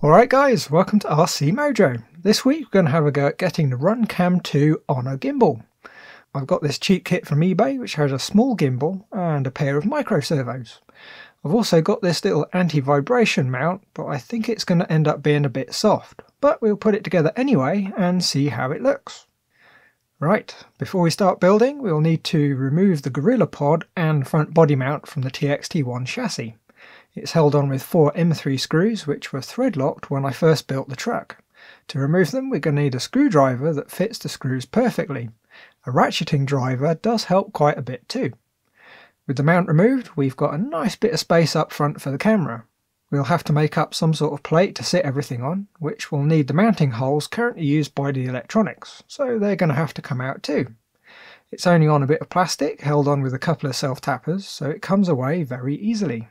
Alright guys, welcome to RC Mojo. This week we're going to have a go at getting the Runcam 2 on a gimbal. I've got this cheap kit from eBay which has a small gimbal and a pair of micro servos. I've also got this little anti-vibration mount, but I think it's going to end up being a bit soft. But we'll put it together anyway and see how it looks. Right, before we start building we'll need to remove the Gorilla Pod and front body mount from the TXT1 chassis. It's held on with 4 M3 screws which were thread locked when I first built the truck. To remove them we're going to need a screwdriver that fits the screws perfectly. A ratcheting driver does help quite a bit too. With the mount removed we've got a nice bit of space up front for the camera. We'll have to make up some sort of plate to sit everything on, which will need the mounting holes currently used by the electronics, so they're going to have to come out too. It's only on a bit of plastic held on with a couple of self-tappers, so it comes away very easily.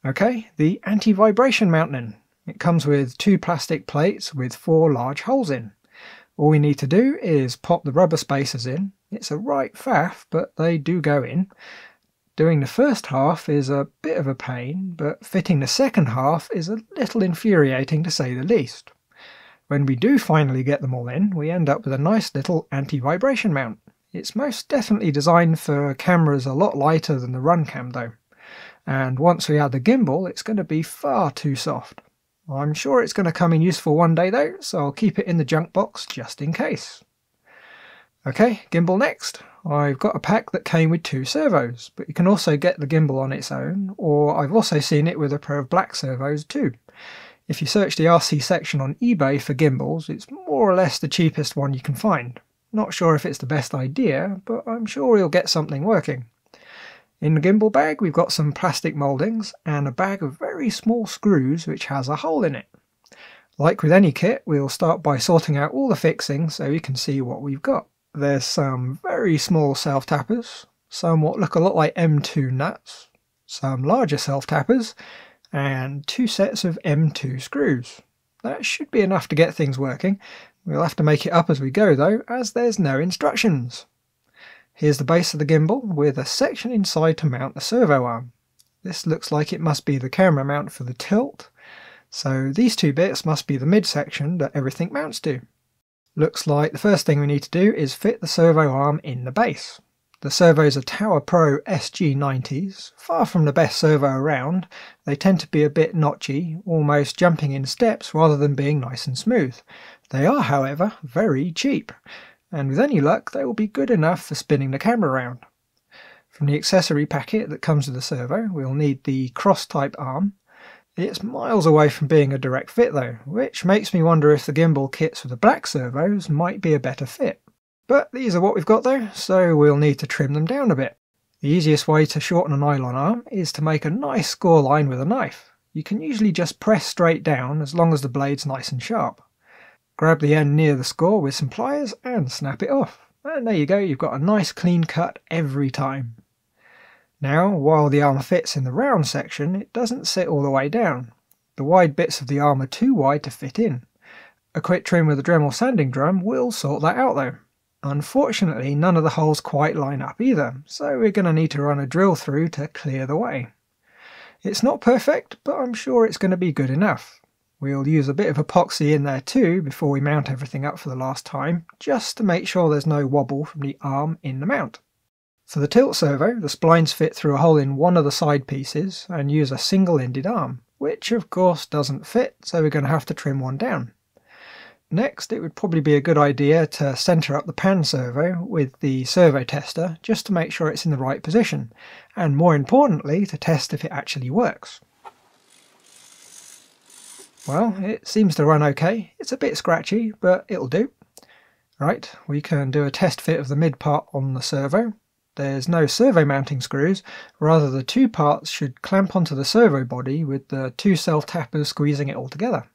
Okay, the anti-vibration mount then. It comes with 2 plastic plates with 4 large holes in. All we need to do is pop the rubber spacers in. It's a right faff, but they do go in. Doing the first half is a bit of a pain, but fitting the second half is a little infuriating to say the least. When we do finally get them all in, we end up with a nice little anti-vibration mount. It's most definitely designed for cameras a lot lighter than the Runcam though. And once we add the gimbal, it's going to be far too soft. I'm sure it's going to come in useful one day though, so I'll keep it in the junk box just in case. Okay, gimbal next. I've got a pack that came with 2 servos, but you can also get the gimbal on its own, or I've also seen it with a pair of black servos too. If you search the RC section on eBay for gimbals, it's more or less the cheapest one you can find. Not sure if it's the best idea, but I'm sure you'll get something working. In the gimbal bag we've got some plastic mouldings and a bag of very small screws which has a hole in it. Like with any kit, we'll start by sorting out all the fixings so you can see what we've got. There's some very small self-tappers, some what look a lot like M2 nuts, some larger self-tappers, and 2 sets of M2 screws. That should be enough to get things working. We'll have to make it up as we go though, as there's no instructions. Here's the base of the gimbal with a section inside to mount the servo arm. This looks like it must be the camera mount for the tilt, so these 2 bits must be the midsection that everything mounts to. Looks like the first thing we need to do is fit the servo arm in the base. The servos are Tower Pro SG90s, far from the best servo around. They tend to be a bit notchy, almost jumping in steps rather than being nice and smooth. They are, however, very cheap, and with any luck they will be good enough for spinning the camera around. From the accessory packet that comes with the servo we'll need the cross type arm. It's miles away from being a direct fit though, which makes me wonder if the gimbal kits with the black servos might be a better fit. But these are what we've got though, so we'll need to trim them down a bit. The easiest way to shorten a nylon arm is to make a nice score line with a knife. You can usually just press straight down as long as the blade's nice and sharp. Grab the end near the score with some pliers and snap it off. And there you go, you've got a nice clean cut every time. Now, while the arm fits in the round section, it doesn't sit all the way down. The wide bits of the arm are too wide to fit in. A quick trim with a Dremel sanding drum will sort that out though. Unfortunately, none of the holes quite line up either, so we're going to need to run a drill through to clear the way. It's not perfect, but I'm sure it's going to be good enough. We'll use a bit of epoxy in there too before we mount everything up for the last time, just to make sure there's no wobble from the arm in the mount. For the tilt servo, the splines fit through a hole in one of the side pieces and use a single-ended arm, which of course doesn't fit, so we're going to have to trim one down. Next, it would probably be a good idea to centre up the pan servo with the servo tester just to make sure it's in the right position, and more importantly to test if it actually works. Well, it seems to run okay. It's a bit scratchy, but it'll do. Right, we can do a test fit of the mid part on the servo. There's no servo mounting screws, rather the 2 parts should clamp onto the servo body with the 2 self-tappers squeezing it all together.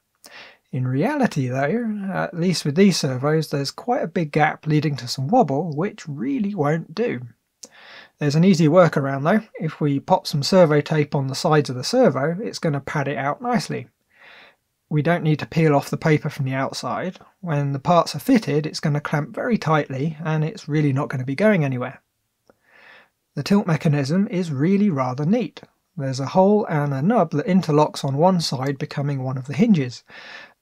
In reality though, at least with these servos, there's quite a big gap leading to some wobble, which really won't do. There's an easy workaround though. If we pop some servo tape on the sides of the servo, it's going to pad it out nicely. We don't need to peel off the paper from the outside. When the parts are fitted, it's going to clamp very tightly and it's really not going to be going anywhere. The tilt mechanism is really rather neat. There's a hole and a nub that interlocks on one side, becoming one of the hinges.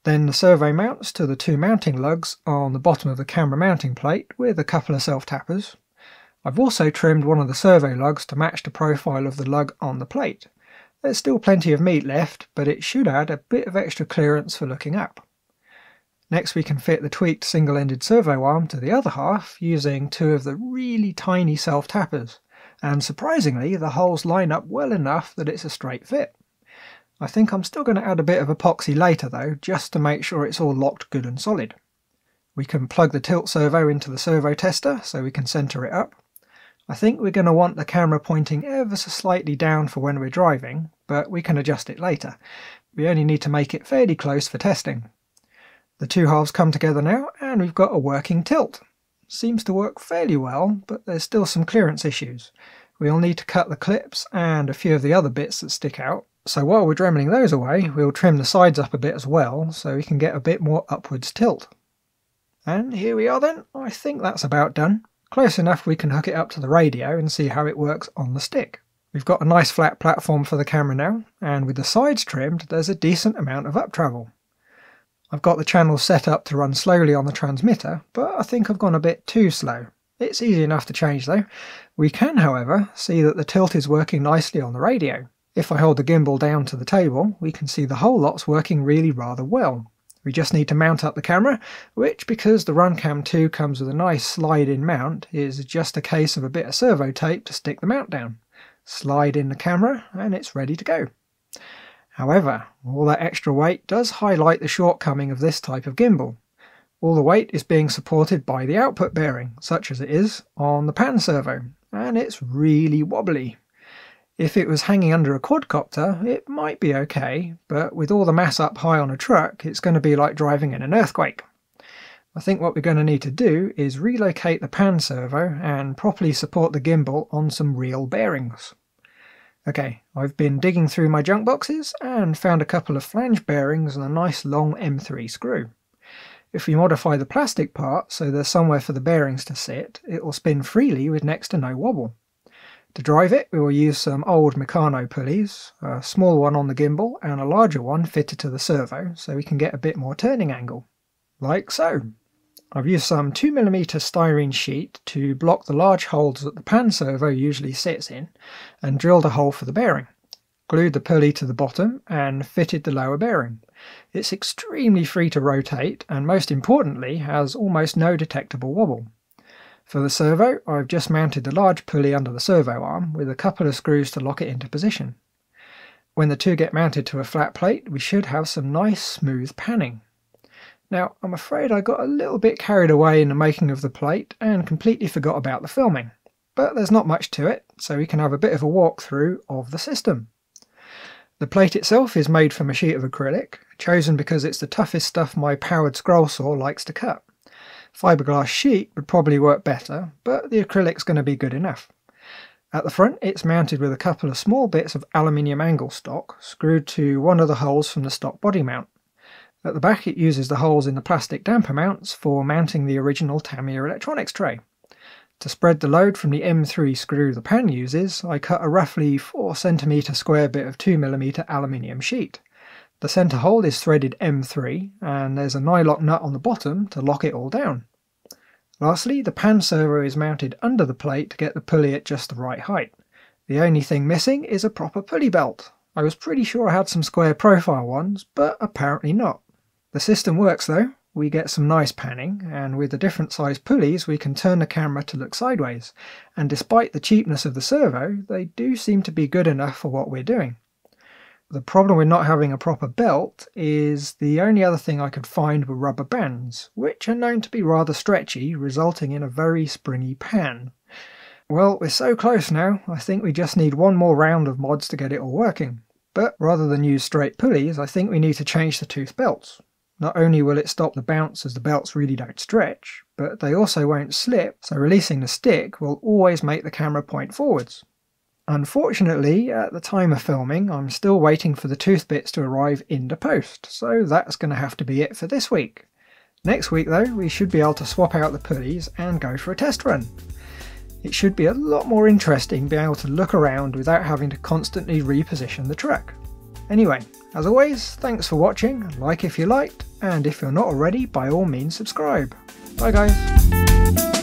Then the servo mounts to the two mounting lugs on the bottom of the camera mounting plate with a couple of self-tappers. I've also trimmed one of the servo lugs to match the profile of the lug on the plate. There's still plenty of meat left, but it should add a bit of extra clearance for looking up. Next we can fit the tweaked single-ended servo arm to the other half using two of the really tiny self-tappers, and surprisingly the holes line up well enough that it's a straight fit. I think I'm still going to add a bit of epoxy later though, just to make sure it's all locked good and solid. We can plug the tilt servo into the servo tester so we can centre it up. I think we're going to want the camera pointing ever so slightly down for when we're driving, but we can adjust it later. We only need to make it fairly close for testing. The two halves come together now and we've got a working tilt. Seems to work fairly well, but there's still some clearance issues. We'll need to cut the clips and a few of the other bits that stick out. So while we're dremeling those away, we'll trim the sides up a bit as well, so we can get a bit more upwards tilt. And here we are then. I think that's about done. Close enough we can hook it up to the radio and see how it works on the stick. We've got a nice flat platform for the camera now, and with the sides trimmed there's a decent amount of up travel. I've got the channels set up to run slowly on the transmitter, but I think I've gone a bit too slow. It's easy enough to change though. We can, however, see that the tilt is working nicely on the radio. If I hold the gimbal down to the table, we can see the whole lot's working really rather well. We just need to mount up the camera, which, because the Runcam 2 comes with a nice slide-in mount, is just a case of a bit of servo tape to stick the mount down. Slide in the camera and it's ready to go. However, all that extra weight does highlight the shortcoming of this type of gimbal. All the weight is being supported by the output bearing, such as it is on the pan servo, and it's really wobbly. If it was hanging under a quadcopter, it might be okay, but with all the mass up high on a truck, it's going to be like driving in an earthquake. I think what we're going to need to do is relocate the pan servo and properly support the gimbal on some real bearings. Okay, I've been digging through my junk boxes and found a couple of flange bearings and a nice long M3 screw. If we modify the plastic part so there's somewhere for the bearings to sit, it will spin freely with next to no wobble. To drive it, we will use some old Meccano pulleys, a small one on the gimbal and a larger one fitted to the servo so we can get a bit more turning angle. Like so. I've used some 2mm styrene sheet to block the large holes that the pan servo usually sits in and drilled a hole for the bearing. Glued the pulley to the bottom and fitted the lower bearing. It's extremely free to rotate and most importantly has almost no detectable wobble. For the servo, I've just mounted the large pulley under the servo arm with a couple of screws to lock it into position. When the two get mounted to a flat plate, we should have some nice smooth panning. Now, I'm afraid I got a little bit carried away in the making of the plate and completely forgot about the filming. But there's not much to it, so we can have a bit of a walkthrough of the system. The plate itself is made from a sheet of acrylic, chosen because it's the toughest stuff my powered scroll saw likes to cut. Fiberglass sheet would probably work better, but the acrylic's going to be good enough. At the front it's mounted with a couple of small bits of aluminium angle stock screwed to one of the holes from the stock body mount. At the back it uses the holes in the plastic damper mounts for mounting the original Tamiya electronics tray. To spread the load from the M3 screw the pan uses, I cut a roughly 4cm square bit of 2mm aluminium sheet. The centre hole is threaded M3 and there's a nylock nut on the bottom to lock it all down. Lastly, the pan servo is mounted under the plate to get the pulley at just the right height. The only thing missing is a proper pulley belt. I was pretty sure I had some square profile ones, but apparently not. The system works though. We get some nice panning, and with the different size pulleys we can turn the camera to look sideways, and despite the cheapness of the servo, they do seem to be good enough for what we're doing. The problem with not having a proper belt is the only other thing I could find were rubber bands, which are known to be rather stretchy, resulting in a very springy pan. Well, we're so close now, I think we just need one more round of mods to get it all working. But rather than use straight pulleys, I think we need to change the tooth belts. Not only will it stop the bounce as the belts really don't stretch, but they also won't slip, so releasing the stick will always make the camera point forwards. Unfortunately, at the time of filming, I'm still waiting for the tooth bits to arrive in the post, so that's going to have to be it for this week. Next week though, we should be able to swap out the pulleys and go for a test run. It should be a lot more interesting being able to look around without having to constantly reposition the truck. Anyway, as always, thanks for watching, like if you liked, and if you're not already, by all means subscribe. Bye guys!